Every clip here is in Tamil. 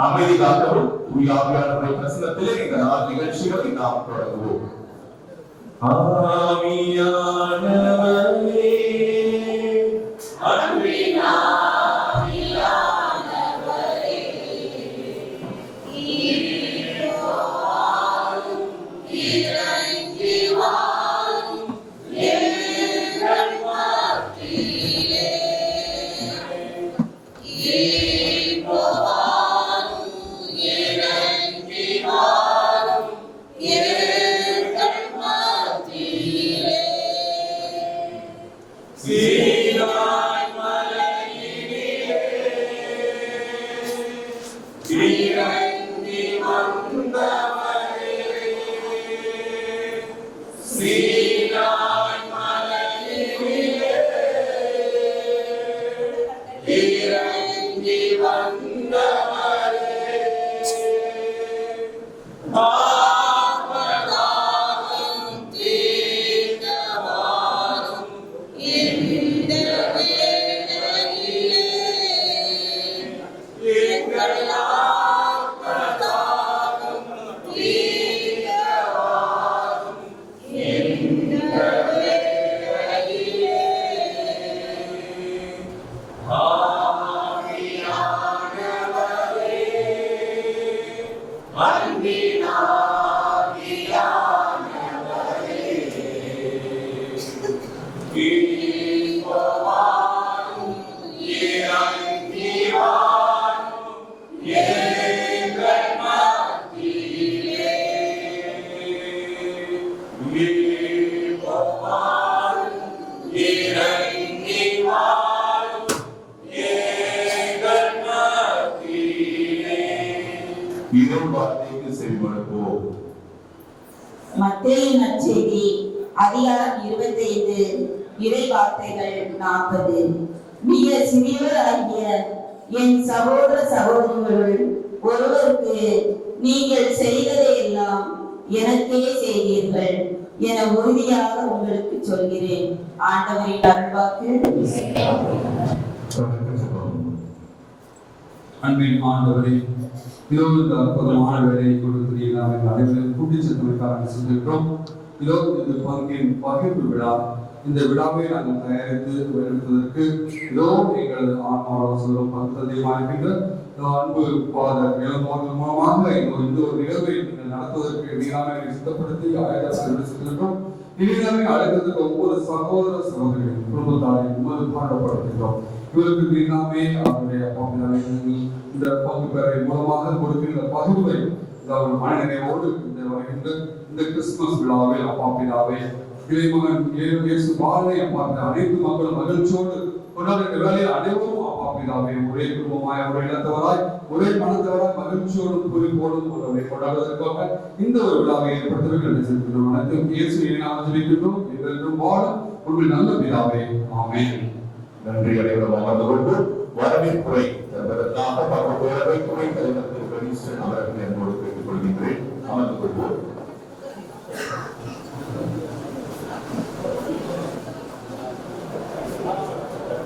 அமைதி காக்கவும் தூயாவியானவரை பிரசன்னத்திலே இந்த நாள் நிகழ்ச்சிகளை நாம் தொடங்குவோம். ஆவியானவரே மத்தேயு நற்செய்தி அதிகாரம் 25 இறை வார்த்தைகள் 40. மிக சிறியவராகிய என் சகோதர சகோதரிகளுள் ஒருவருக்கு நீங்கள் செய்ததை எல்லாம் எனக்கே செய்தீர்கள் என உறுதியாக உங்களுக்கு சொல்கிறேன். ஆண்டவரின் அருள்வாக்கு. அன்பின் ஆண்டவரே, இதோ இந்த அற்புதமான வேலையை கொடுத்து நாம் அனைவரும் கூட்டி செல்வதற்காக சென்றிருக்கிறோம். இதோ இந்த பங்கின் பகிர்வு விழா, இந்த விழாவை நாங்கள் தயாரித்து எடுப்பதற்கு இதோ எங்களது ஆன்மாவோசரம் பகுதியமாகின்ற அன்பு பாதர் இளமோதல் மூலமாக இந்த ஒரு நிகழ்வை நடத்துவதற்கு நீராமை சித்தப்படுத்தி ஆயுதம் செல்கின்றோம். நீராமை அழைத்ததற்கு ஒவ்வொரு சகோதர சகோதரிகள் குடும்பத்தாரை பாடப்படுகின்றோம். இவருக்கு நீராமே அவருடைய இந்த பங்கு பெறை மூலமாக கொடுக்கின்ற பகிர்வை மனநினைவோடு இந்த கிறிஸ்துமஸ் விழாவை அப்பாப்பிதாவே இறைமகன் இயேசு வாழ்வை பார்த்த அனைத்து மக்களும் மகிழ்ச்சியோடு கொண்டாடுகிற வேலையில் அனைவரும் அப்பாப்பிதாவே ஒரே குடும்பமாய் ஒரே இனத்தவராய் ஒரே மனத்தவராய் மகிழ்ச்சியோடும் குறிப்போடும் அவரை கொண்டாடுவதற்காக இந்த ஒரு விழாவை ஏற்படுத்துவதற்கு அனைத்தும் இயேசு ஜெபிக்கின்றோம். என்றென்றும் வாழும் உங்கள் நல்ல பிதாவே. ஆமென். நன்றி. அனைவரும் அமர்ந்து கொண்டு வரவேற்புரை தருவதற்காக வரவேற்புரை தலைவர் திரு கணேசன் அவர்கள் என்னோடு கேட்டுக் கொள்கின்றேன். அமர்ந்து கொள்வோம்.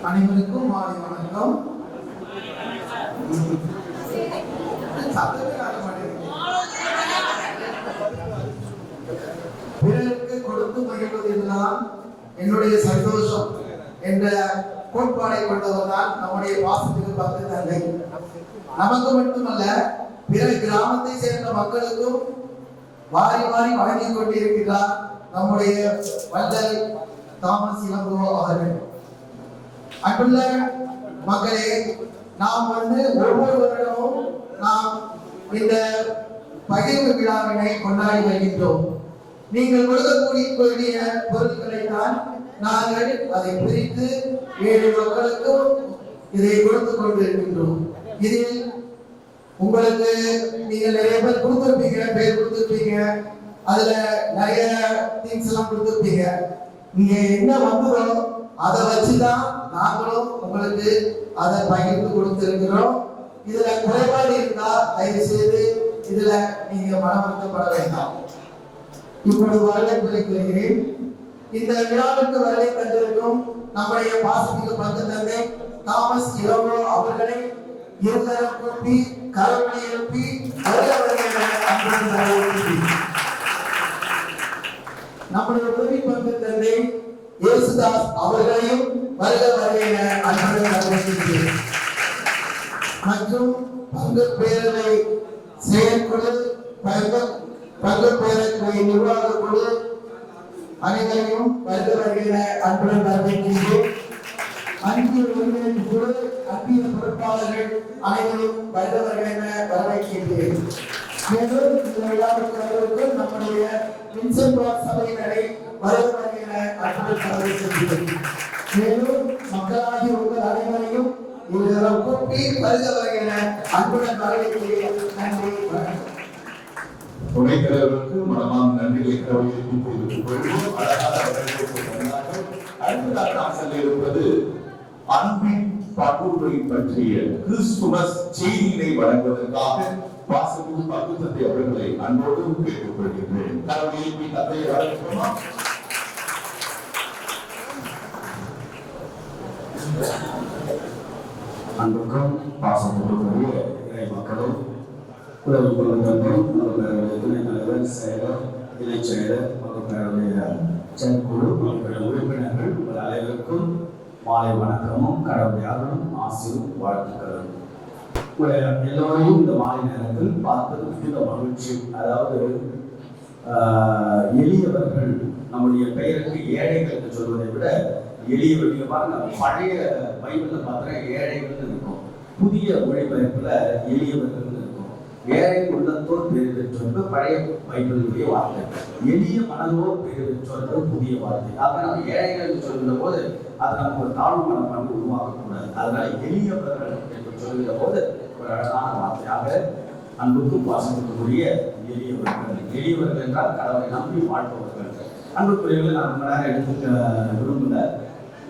அனைவருக்கும் மாலை வணக்கம். பிறருக்கு கொடுத்து மகிழ்வதுதான் என்னுடைய சந்தோஷம் என்ற கோட்பாடை கொண்டவர் தான் நம்முடைய வாசத்துக்கு பங்கு தந்தை. நமக்கு மட்டுமல்ல, பிற கிராமத்தை சேர்ந்த மக்களுக்கும் வாரி வாரி வழங்கிக் கொண்டிருக்கிறார் நம்முடைய வள்ளல் தாமஸ் இளங்கோ அவர்கள். அன்புள்ள மக்களே, நாம் ஒவ்வொரு வருடமும் நாம் இந்த பகிர்வு விழாவினை கொண்டாடி வருகின்றோம். நீங்கள் கொடுக்கக்கூடிய பொருட்களை தான் நாங்கள் அதை பிரித்து 7 மக்களுக்கும் இதை கொடுத்து கொண்டிருக்கின்றோம். இதில் உங்களுக்கு நீங்கள் நிறைய பேர் கொடுத்திருப்பீங்க, பேர் கொடுத்திருப்பீங்க, அதுல நிறைய திங்ஸ் எல்லாம் கொடுத்திருப்பீங்க. நீங்க என்ன வந்ததோ அதை வச்சுதான் நாங்களும் உங்களுக்கு அதை பகிர்ந்து கொடுத்திருக்கிறோம். இதுல குறைபாடு இருந்தா தயவு செய்து இதுல நீங்க மனவருத்தப்பட வேண்டாம். இப்பொழுது வரவேற்புரை கூறுகிறேன். இந்த விழாவிற்கு வருகை தந்திருக்கும் நம்முடைய பாசத்துக்கு பங்கு தந்தை தாமஸ் இளங்கோ அவர்களை இருதரம் கூப்பி கரவொலி எழுப்பி வருக வருக என அன்புடன் வரவேற்கிறேன். நம்முடைய உதவி பங்கு தந்தை இயேசுதாஸ் அவர்களையும் வருக வருக என அன்புடன் வரவேற்கிறேன். மற்றும் பங்கு பேரவை செயற்குழு, பங்கு பேரவை நிர்வாக குழு அனைவரையும் வருக வருக என அன்புடன் வரவேற்கிறேன். அன்பிய ஒருங்கிணைப்பு குழு, அன்பிய பொறுப்பாளர்கள் அனைவரையும் வருக வருக என வரவேற்கிறேன். மேலும் இந்த விழாவுக்கு வருவதற்கு நம்முடைய வின்சென்ட் சபையினரை வருக வருக என அன்புடன் வரவேற்கிறேன். மேலும் மக்களாகிய உங்கள் அனைவரையும் இருவரும் கூப்பி வருக வருக என அன்புடன் வரவேற்கிறேன். நன்றி, வணக்கம். துணைத் தலைவருக்கு மனமான நன்றிகளை தெரிவித்துக் கொள்வோம். அழகாக வரவேற்பு தந்தார்கள். அடுத்ததாக நாம் சொல்ல இருப்பது அன்பின் பகுப்பை பற்றிய கிறிஸ்துமஸ் செய்தியை வழங்குவதற்காக வாசகு பங்கு தந்தை அவர்களை அன்போடு கேட்டுக் கொள்கின்றேன். கரவொலி தந்தையை வரவேற்போமா? அன்புக்கும் பாசத்துக்குரிய இறை மக்களும் உறவு குழுவினரும் துணை தலைவர், செயலர், இணைச் செயலர், வகுப்பேரவைய செயற்குழு உறுப்பினர்கள் உங்கள் அனைவருக்கும் மாலை வணக்கமும் கடவுளையாரும் ஆசியும் வாழ்த்துக்களும். உங்களை எல்லோரையும் இந்த மாலை நேரத்தில் பார்ப்பது மிகுந்த மகிழ்ச்சி. அதாவது எளியவர்கள், நம்முடைய பெயருக்கு ஏழைகள் என்று சொல்வதை விட எளியவர்கள். நீங்க பாருங்க, பழைய பைபிள்ல பார்த்தா ஏழைகள் இருக்கும், புதிய மொழிபெயர்ப்புல எளியவர்கள் இருக்கும். ஏழை உள்ளத்தோர் பேர் பெற்றோர் பழைய பைபிளுடைய வார்த்தை, எளிய மனதோர் பேர் பெற்றோர் புதிய வார்த்தை. ஆக நம்ம ஏழைகள் சொல்கிற போது அது நமக்கு ஒரு தாழ்வு மனப்பான்மை உருவாக்கக்கூடாது. அதனால எளியவர்கள் என்று சொல்கிற போது ஒரு அழகான வார்த்தையாக அன்புக்கும் பாசத்துக்குரிய எளியவர்கள். எளியவர்கள் என்றால் கடவுளை நம்பி வாழ்பவர்கள். அன்புக்குரியவர்கள் நான் ரொம்ப நேரம் எடுத்துக்க விரும்பல.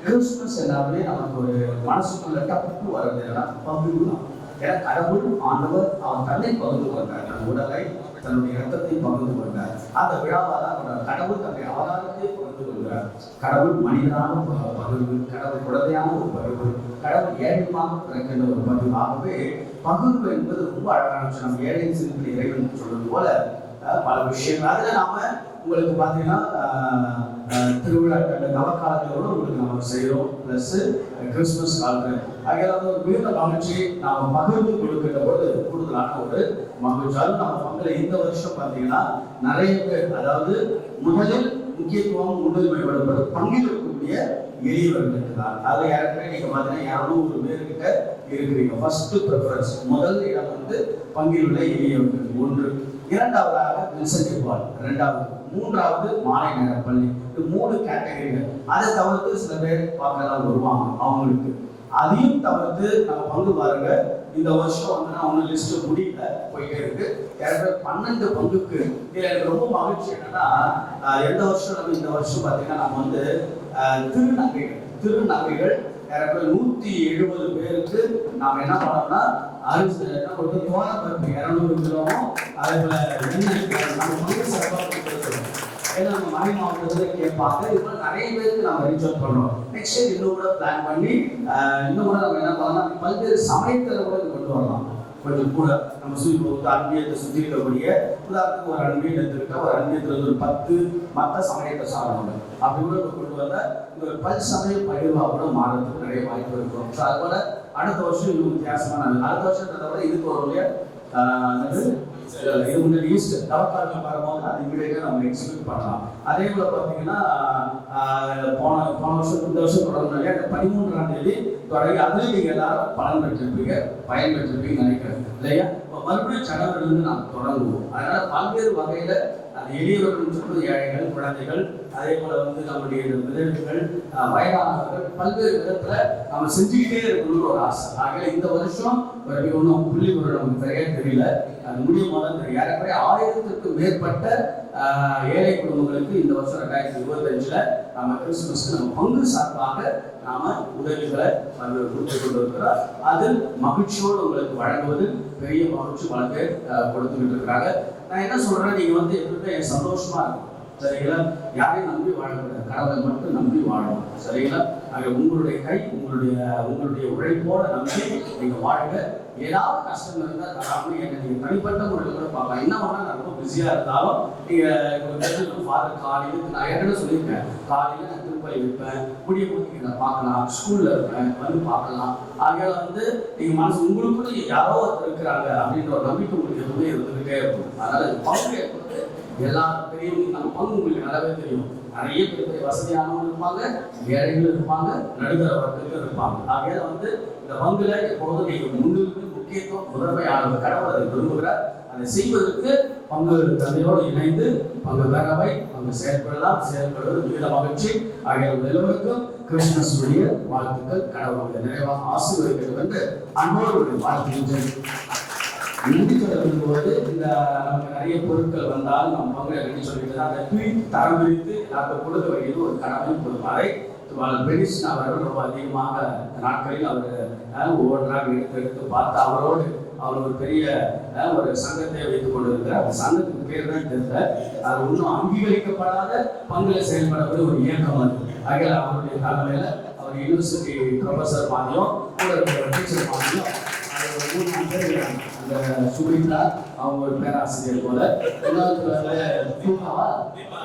கிறிஸ்துமஸ் எல்லாமே நமக்கு ஒரு மனசுக்குள்ள டப்பு வர்றது என்னன்னா பகிர்வு தான். ஏன்னா கடவுள் ஆண்டவர் அவன் தன்னை பகிர்ந்து கொண்டார், தன் உடலை தன்னுடைய இரத்தத்தை பகிர்ந்து கொண்டார். அந்த விழாவாக தான் கடவுள் தன்னுடைய அவதாரத்தை பகிர்ந்து கொள்கிறார். கடவுள் மனிதனாக பகிர்வு, கடவுள் குழந்தையான ஒரு பகிர்வு, கடவுள் ஏழைமாக பிறக்கின்ற ஒரு பகிர்வு. ஆகவே பகிர்வு என்பது ரொம்ப அழகான விஷயம். நம்ம ஏழை சிறுத்தை இறைவன் சொல்வது போல பல விஷயங்கள். அதில் நாம உங்களுக்கு பார்த்தீங்கன்னா திருவிழாக்கள் நவக்காலங்களோட உங்களுக்கு நம்ம செய்கிறோம். ப்ளஸ் கிறிஸ்துமஸ் காலத்தில் ஆகியாவது ஒரு மிகுந்த மகிழ்ச்சியை நாம் பகிர்ந்து கொடுக்கின்ற போது கூடுதலான ஒரு மகிழ்ச்சியாலும் நம்ம பங்கில் இந்த வருஷம் பார்த்தீங்கன்னா நிறைய பேர், அதாவது முதலில் முக்கியத்துவம் முன்னுரிமை வழங்கப்படும் பங்கில் இருக்கக்கூடிய எளியவர்களுக்கு தான். அதில் யாருக்குமே நீங்கள் பார்த்தீங்கன்னா 200 பேர்கிட்ட இருக்கிறீங்க. ஃபர்ஸ்ட் ப்ரிஃபரன்ஸ், முதல் இடம் வந்து பங்கில் உள்ள எளியவர்கள். ஒன்று. இரண்டாவதாக வின்சென்ட் பால், இரண்டாவது. மூன்றாவது மாலை நேர பள்ளி. இது 3 கேட்டகரிகள். அதை தவிர்த்து சில பேர் பார்க்கலாம் வருவாங்க அவங்களுக்கு. அதையும் தவிர்த்து நம்ம பங்கு பாருங்க. இந்த வருஷம் வந்து நான் ஒன்றும் லிஸ்ட் முடியல, போயிட்டே இருக்கு. 12 பங்குக்கு. இதில் எனக்கு ரொம்ப மகிழ்ச்சி என்னன்னா, எந்த வருஷம் நம்ம இந்த வருஷம் பார்த்தீங்கன்னா நம்ம வந்து திருநங்கைகள் 170 பேருக்கு நாம் என்ன பண்ணோம்னா அரிசி என்ன கொடுத்து தோரப்பருப்பு 200 கிலோவும், அதே போல எண்ணெய் நம்ம பங்கு சிறப்பாக கொடுத்துருக்கோம். ஏன்னா நம்ம மறை மாவட்டத்தில் கேட்பாங்க. இது போல நிறைய பேருக்கு நம்ம ரீச் அவுட் பண்ணுறோம். நெக்ஸ்ட் இயர் இன்னும் கூட பிளான் பண்ணி இன்னும் கூட நம்ம என்ன பண்ணலாம், பல்வேறு சமயத்தில் கூட கொண்டு வரலாம். கொஞ்சம் கூட நம்ம அன்பியத்தை சுற்றி இருக்கக்கூடிய, உதாரணத்துக்கு ஒரு அன்பியம் எடுத்துக்கிட்டா ஒரு அன்பியத்தில் ஒரு 10 மற்ற சமயத்தை சார்ந்தவங்க அப்படி கூட கொண்டு வந்த இந்த ஒரு பல் சமய பகிர்வா கூட மாறதுக்கு நிறைய வாய்ப்பு இருக்கும். ஸோ அது போல அடுத்த வருஷம் இன்னும் வித்தியாசமான, அடுத்த வருஷத்தை விட இதுக்கு ஒரு இது முன்னாடி ஈஸ்டர் தவக்காலம் வரும்போது அது இமீடியட்டாக நம்ம எக்ஸிக்யூட் பண்ணலாம். அதே போல பார்த்தீங்கன்னா போன வருஷம் இந்த வருஷம் தொடர்ந்து அந்த 13ஆம் தேதி தொடங்கி அதில் நீங்கள் எல்லாரும் பலன் பெற்றிருப்பீங்க, பயன் பெற்றிருப்பீங்கன்னு நினைக்கிறேன் இல்லையா? மறுபடியும் ஜனவரிலிருந்து நாம் தொடங்குவோம். அதனால பல்வேறு வகையில அந்த எளியவர்கள் சொல்வது ஏழைகள், குழந்தைகள், அதே போல வந்து நம்முடைய விதவைகள், வயதானவர்கள், பல்வேறு விதத்துல நம்ம செஞ்சுக்கிட்டே இருக்கணும்னு ஒரு ஆசை. ஆகவே இந்த வருஷம் ஒன்றும் புள்ளி ஒரு நமக்கு சரியா தெரியல, அது முடியும் போது தெரியும். ஏறக்குறைய 1000க்கும் மேற்பட்ட ஏழை குடும்பங்களுக்கு இந்த வருஷம் 2025 நம்ம கிறிஸ்துமஸ்க்கு நம்ம பங்கு சார்பாக நாம உதவிகளை கொடுத்து கொண்டு இருக்கிறோம். அதில் மகிழ்ச்சியோடு உங்களுக்கு வழங்குவது பெரிய மகிழ்ச்சி பல பேர் கொடுத்துக்கிட்டு இருக்கிறாங்க. நான் என்ன சொல்றேன், நீங்க வந்து எப்பவுமே சந்தோஷமா இருக்கும் சரிங்களா? யாரையும் நம்பி வாழக்கூடாது, கடவுளை மட்டும் நம்பி வாழணும் சரிங்களா? அது உங்களுடைய கை, உங்களுடைய உழைப்போட நம்பி நீங்க வாழ்க. ஏதாவது கஷ்டம் இருந்தால் தராமல் என்ன நீங்கள் தனிப்பட்ட முறையில் கூட பார்க்கலாம். என்ன பண்ணால் நான் ரொம்ப பிஸியாக இருந்தாலும் நீங்கள் ஃபாதர் காலையில் நான் ஏற்கனவே சொல்லியிருக்கேன், காலையில் நான் திருப்பலி வைப்பேன், முடிய போட்டு நான் பார்க்கலாம், ஸ்கூலில் இருப்பேன் வந்து பார்க்கலாம். ஆகையால் வந்து நீங்கள் மனசு உங்களுக்குள்ள யாரோ ஒருத்தர் இருக்கிறாங்க அப்படின்ற ஒரு நம்பிக்கை உங்களுக்கு எதுவுமே இருந்துகிட்டே இருக்கும். அதனால் பங்கு ஏற்பது எல்லா பெரியவங்க நம்ம பங்கு உங்களுக்கு நல்லாவே தெரியும். நிறைய பெரிய வசதியானவங்க இருப்பாங்க, ஏழைகளும் இருப்பாங்க, நடுத்தர வர்க்கங்களும் இருப்பாங்க. ஆகையால் வந்து இந்த பங்குல எப்போதும் நீங்கள் முன்னிருந்து முக்கியத்துவம் முதன்மையானவர் கடவுள் அதை விரும்புகிறார். அதை செய்வதற்கு பங்கு தந்தையோடு இணைந்து பங்கு பேரவை பங்கு செயல்படுவது மிகுந்த மகிழ்ச்சி. ஆகிய எல்லோருக்கும் கிறிஸ்துமஸுடைய வாழ்த்துக்கள். கடவுளுடைய நிறைவாக ஆசீர்வதிக்கிறது என்று அன்போடு வாழ்த்துகின்றேன். நன்றி சொல்ல விரும்புவது, இந்த நமக்கு நிறைய பொருட்கள் வந்தால் நம்ம பங்குல நன்றி சொல்லிட்டு அதை தரம் பிரித்து எல்லாருக்கும் கொடுக்க வேண்டியது ஒரு கடமை பொறுப்பாறை. பெனிஷன் அவர்கள் ரொம்ப அதிகமாக நாட்களில் அவர் ஒவ்வொன்றாக எடுத்து பார்த்து அவர் ஒரு பெரிய ஒரு சங்கத்தை வைத்துக் கொண்டிருக்கிறார். அந்த சங்கத்துக்கு பேர் தான் தெரியல. அது இன்னும் அங்கீகரிக்கப்படாத பங்குல செயல்படக்கூடிய ஒரு இயக்கம் அது. ஆகிய அவருடைய தலைமையில அவர் யூனிவர்சிட்டி ப்ரொஃபஸர் மாதிரியும் கூட டீச்சர் மாதிரியும் அந்த சுமித்ரா அவங்க ஒரு பேராசிரியர் போல,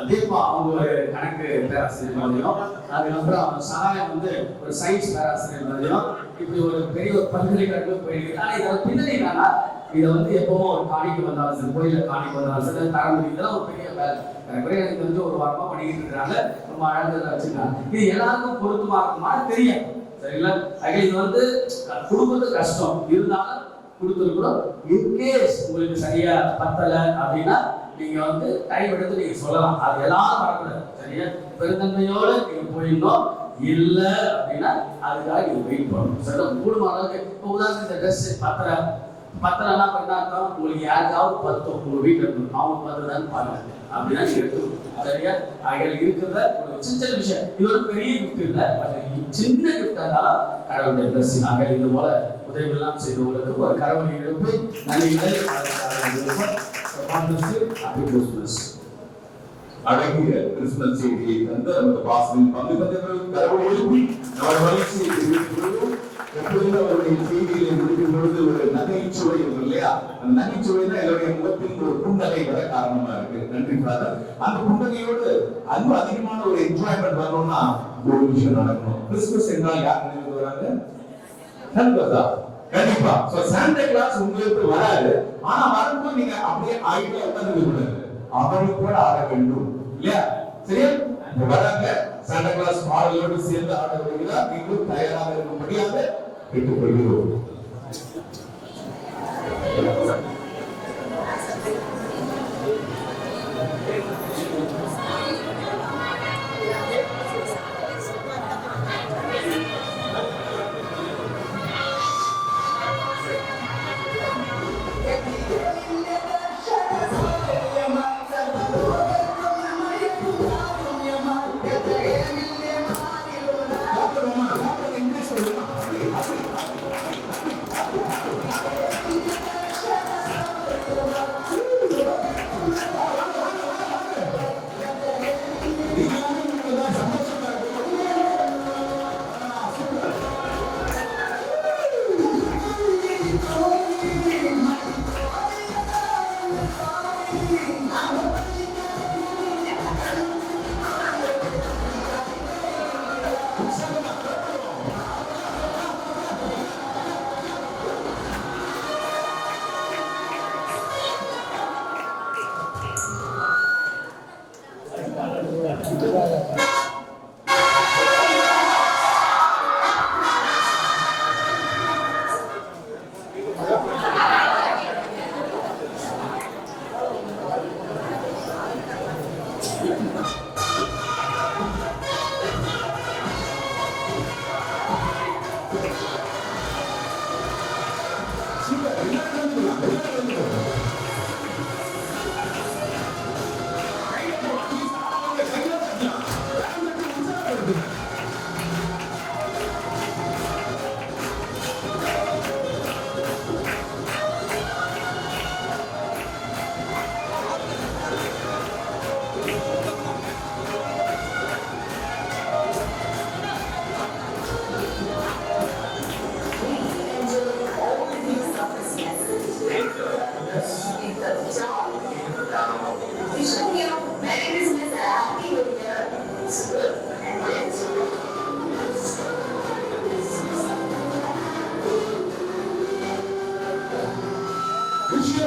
தீபா அவங்க ஒரு கணக்கு பேராசிரியர் மாதிரியும், அதுக்கப்புறம் சகாயம் வந்து ஒரு சயின்ஸ் பேராசிரியர் மாதிரியும், இப்படி ஒரு பெரிய ஒரு பல்கலைக்கழகம் போயிருக்கு. ஆனால் இதோட பின்னணி என்னன்னா, இதை வந்து எப்பவும் ஒரு காணிக்கு வந்தாலும் சரி, கோயில காணிக்கு வந்தாலும் சரி, தரம்பு இதெல்லாம் ஒரு பெரிய வேலை. எனக்கு வந்து ஒரு வாரமா பண்ணிக்கிட்டு இருக்கிறாங்க, ரொம்ப அழகாக வச்சிருக்காங்க. இது எல்லாருக்கும் பொருத்தமா இருக்குமான்னு தெரியும், சரிங்களா? இது வந்து கொடுக்கறது கஷ்டம், இருந்தாலும் கொடுத்துருக்குறோம். இன்கேஸ் உங்களுக்கு சரியா பத்தலை அப்படின்னா நீங்க வந்து டைம் எடுத்து நீங்க சொல்லலாம். அது எல்லாரும் வரக்கூடாது, சரியா? பெருந்தன்மையோட நீங்க போயிடணும். இல்ல அப்படின்னா அதுக்காக நீங்க வெயிட் பண்ணணும். சரி, கூடுமான அளவுக்கு இப்போ உதாரணத்துக்கு இந்த ட்ரெஸ் பத்தலைன்னா பண்ணா உங்களுக்கு யாருக்காவது பத்தும் உங்க வீட்டில் இருக்கணும், அவங்க பத்துதான்னு பாருங்க அப்படின்னா நீங்க எடுத்துக்கணும், சரியா? ஆகிய இருக்கிறத ஒரு சின்ன விஷயம், இது ஒரு பெரிய கிஃப்ட் இல்லை, சின்ன கிஃப்டா தான் கடவுளுடைய பிளஸிங். ஆக இது போல உதவியெல்லாம் செய்தவங்களுக்கு ஒரு கடவுளை எழுப்பி நன்றிகளை அழகிய கிறிஸ்துமஸ் செய்தியை தந்து நமக்கு பாசனின் பங்கு தந்தவர்களுக்கு கடவுளை எழுப்பி அவர் மகிழ்ச்சியை தெரிவித்துள்ளோம். எப்பொழுது அவருடைய செய்திகளை முடிக்கும் பொழுது ஒரு நகைச்சுவை இல்லையா? அந்த நகைச்சுவை தான் என்னுடைய முகத்தின் ஒரு புன்னகை வர காரணமா இருக்கு. நன்றி ஃபாதர். அந்த புன்னகையோடு அன்பு அதிகமான ஒரு என்ஜாய்மெண்ட் வரணும்னா ஒரு விஷயம் நடக்கணும். கிறிஸ்துமஸ் என்றால் யார் நினைவு வராங்க? கண்டிப்பா. சாண்டா கிளாஸ் உங்களுக்கு வராது, ஆனா வரும்போது நீங்க அப்படியே ஆயிட்டு உட்கார்ந்து கூடாது, அவரை கூட ஆட வேண்டும் இல்லையா? சரியா? வராங்க சாண்டா கிளாஸ் மாடலோடு சேர்ந்து ஆட வருகிறார். நீங்களும் தயாராக இருக்கும்படியாக கேட்டுக்கொள்கிறோம்.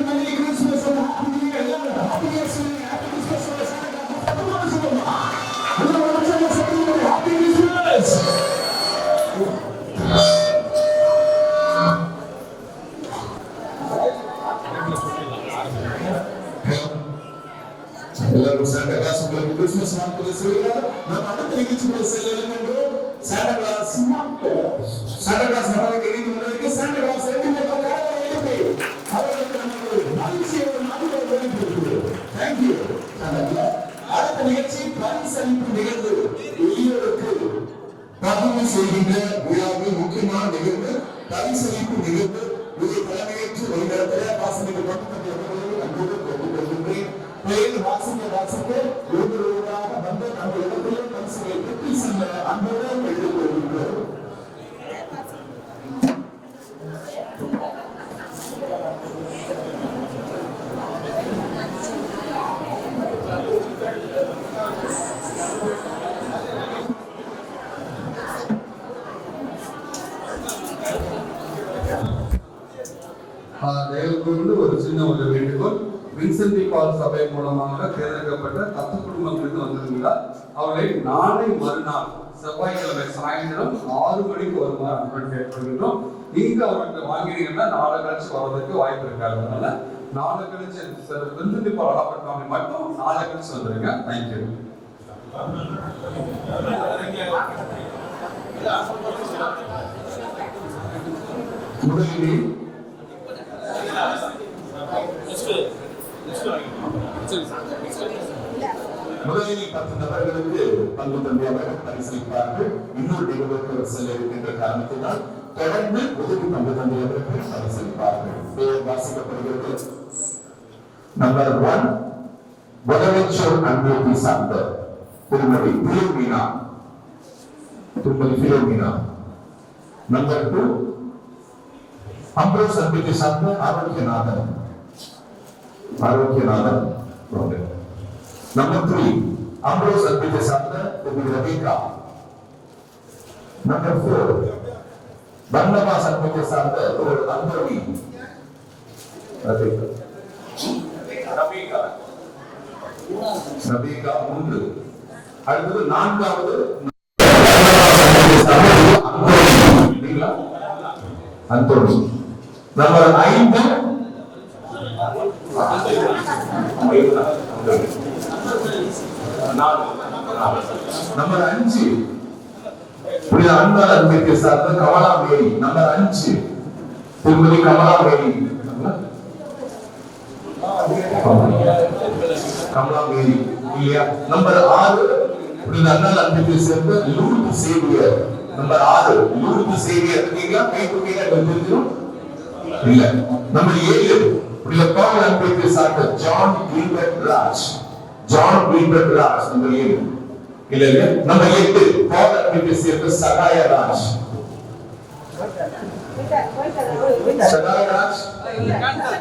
Merry Christmas and Happy New Year. Happy New Year, Happy Christmas. Happy Christmas. எல்லாரும் சாண்டா கிளாஸ் உங்களுக்கு கிறிஸ்மஸ் வாழ்த்துக்களை சொல்லுங்க. நம்ம அடுத்த நிகழ்ச்சிக்குள்ள செல்லுங்கள். சாண்டா கிளாஸ் நமக்கு தெரிந்து வந்திருக்கு. சாண்டா கிளாஸ் ரெண்டு காரணம் இருக்கு. அவருக்கு நமக்கு மகிழ்ச்சியோட நாடுகளை வெளிப்படுத்துகிறது. Thank you. அடுத்த நிகழ்ச்சி பரிசளிப்பு நிகழ்வு. எளியோருக்கு பகிர்வு செய்கின்ற விழாவில் முக்கியமான நிகழ்வு பரிசளிப்பு நிகழ்வு. இதை தலைமையேற்று வழிநடத்த வாசனைக்கு வாசிக்க ஒருவராக வந்து அந்த இடத்திலே பரிசுகளை பெற்று செல்ல அன்போடு எழுதிக்கொள்கின்றோம். தேவருக்கு ஒரு சின்ன ஒரு வேண்டுகோள். வின்சென்ட் பால் சபை மூலமாக தேர்ந்தெடுக்கப்பட்ட 10 குடும்பங்களுக்கு வந்திருந்தா அவர்களை நாளை மறுநாள் செவ்வாய்க்கிழமை சாயந்தரம் 6 மணிக்கு வருமாறு அன்பு கேட்டுக்கொள்கின்றோம். நீங்க அவர்கிட்ட வாங்கினீங்கன்னா நாளை கழிச்சு வர்றதுக்கு வாய்ப்பு இருக்காது. அதனால நாளை கழிச்சு வின்சென்ட் பால் அகப்பட்டவங்க மட்டும் நாளை கழிச்சு வந்துருங்க. தேங்க்யூ. முதலில் 10 நபர்களுக்கு பங்கு தந்தையாக பரிசளிப்பார்கள். இன்னொரு நிகழ்வுக்கு செல்ல இருக்கின்ற காரணத்தினால் தொடர்ந்து உதவி பங்கு தந்தையவர்கள் பரிசளிப்பார்கள். பெயர் வாசிக்கப்படுகிறது. நம்பர் 1 வடவெச்சூர் அன்பேத்தி சாந்தர் திருமதி பிலோமினா. நம்பர் 2 அம்ப்ரோஸ் அன்பேத்தி சாந்தர் Arokiyanathan. Number 3, Ambrose Advita Santa to be Rebecca. Number 4, Barnabas Advita Santa to Anthony. Rebecca. ஒன்று. அடுத்தது 4வது அந்தோனி. நம்பர் 5 நம்பர் 5 புனித அன்பால் அன்பிற்கு சார்ந்த கமலா மேரி. நம்பர் 5 திருமதி கமலா மேரி. இல்லையா? நம்பர் 6 புனித அன்பால் அன்பிற்கு சேர்ந்த லூர்து சேவியர். நம்பர் 6 லூர்து சேவியர் இருக்கீங்களா? கை தூக்கிங்க தெரிஞ்சிடும். இல்ல. நம்பர் 7 புனித பவுல் அன்பிற்கு சார்ந்த ஜான் கில்பர்ட் ராஜ். நம்பர் 7. இல்ல. நம்பர் 8 பவுல் அன்பிற்கு சேர்ந்த சகாய ராஜ்.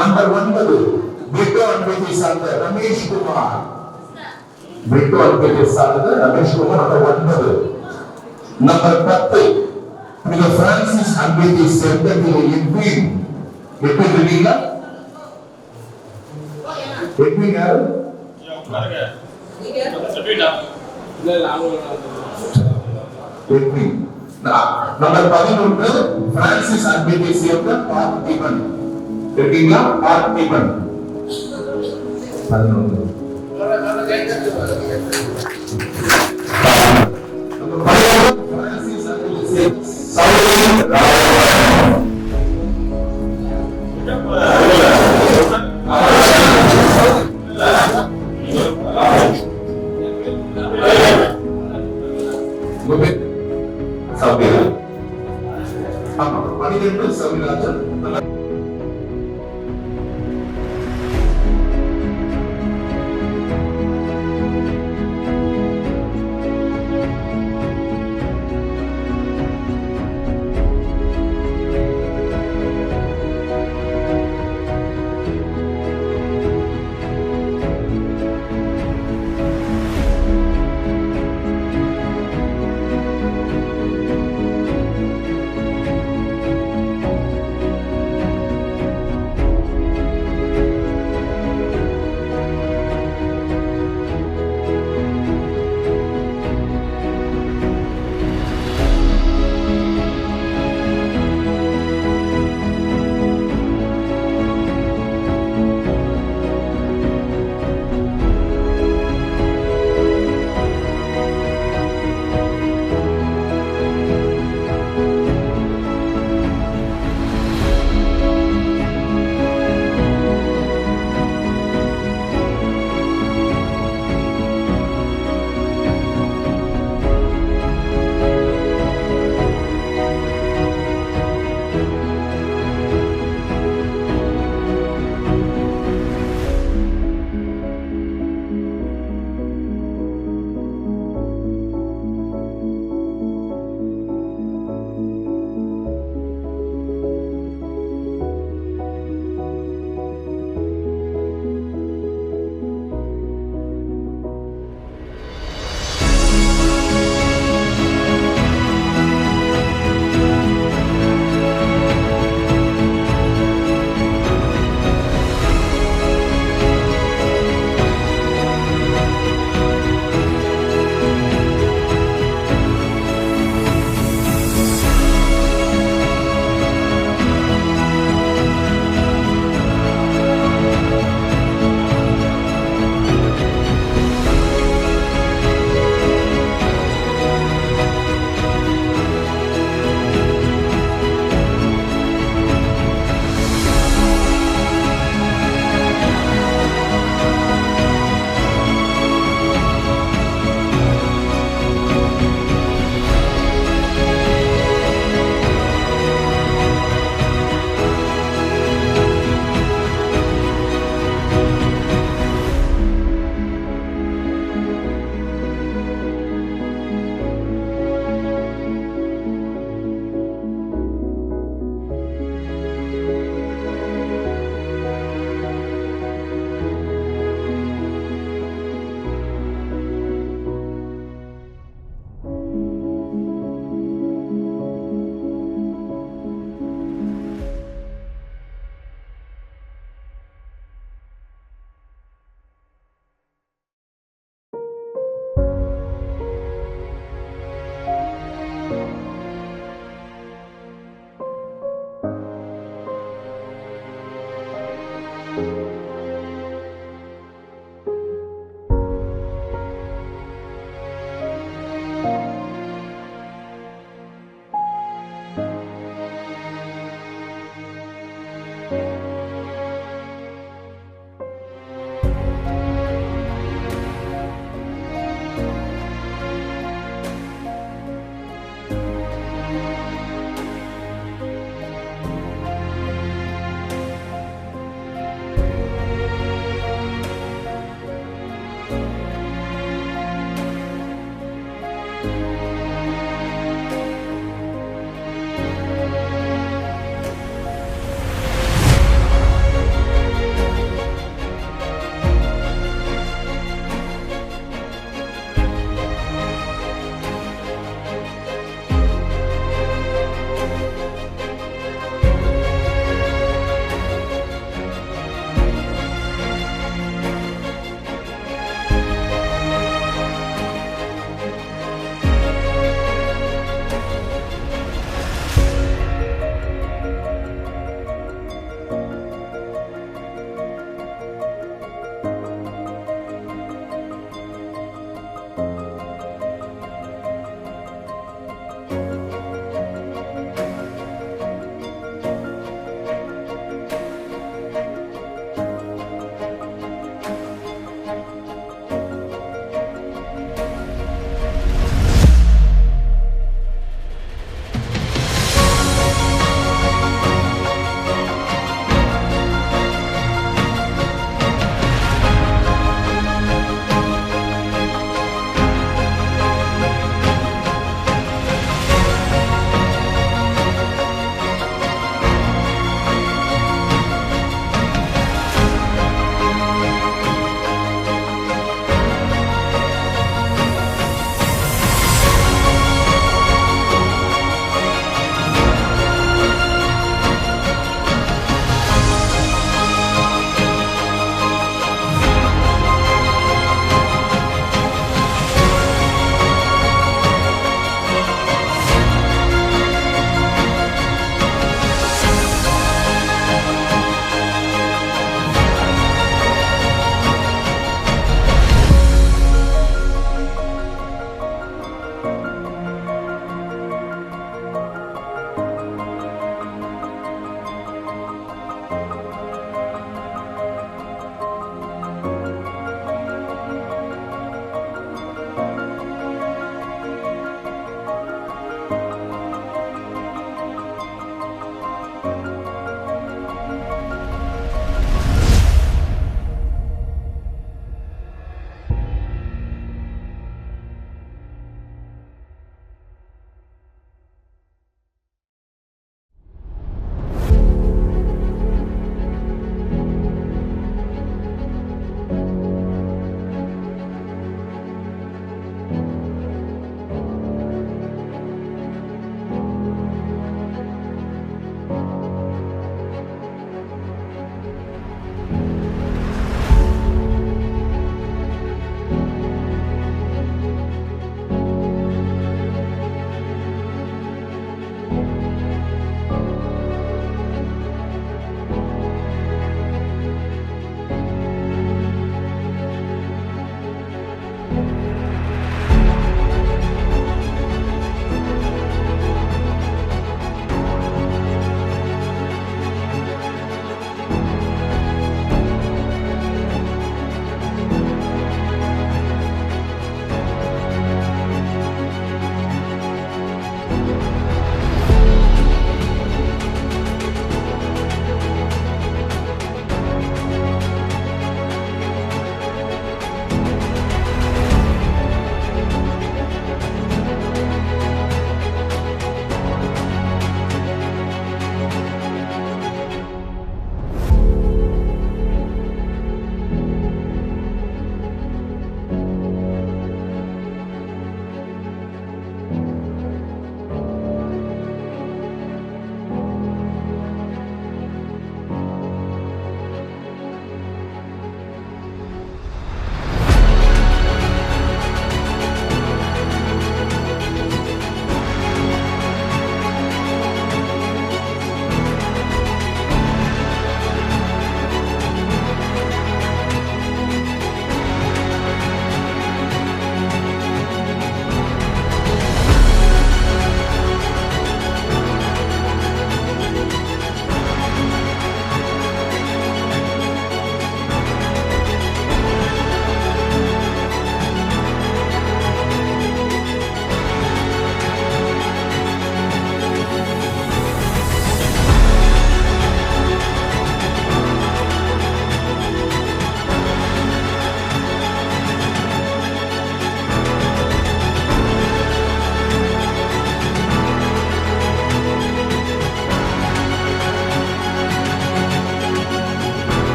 நம்பர் 9 பிரிட்டோ அன்பிற்கு சார்ந்த ரமேஷ் குமார். நம்பர் 9. நம்பர் 10 புனித பிரான்சிஸ் அன்பிற்கு சேர்ந்த எட்வின். இருக்கீங்களா? எட்வின் யாரு? நம்பர் 11 பிரான்சிஸ் அன்பிற்கு சேர்ந்த பார்த்திபன். இருக்கீங்களா? பார்த்திபன் 11. நம்பர் 12 பிரான்சிஸ் அன்பிற்கு சேர்ந்த சௌரி ராஜ். சௌரி. ஆமா 12 சௌரி ராஜன்.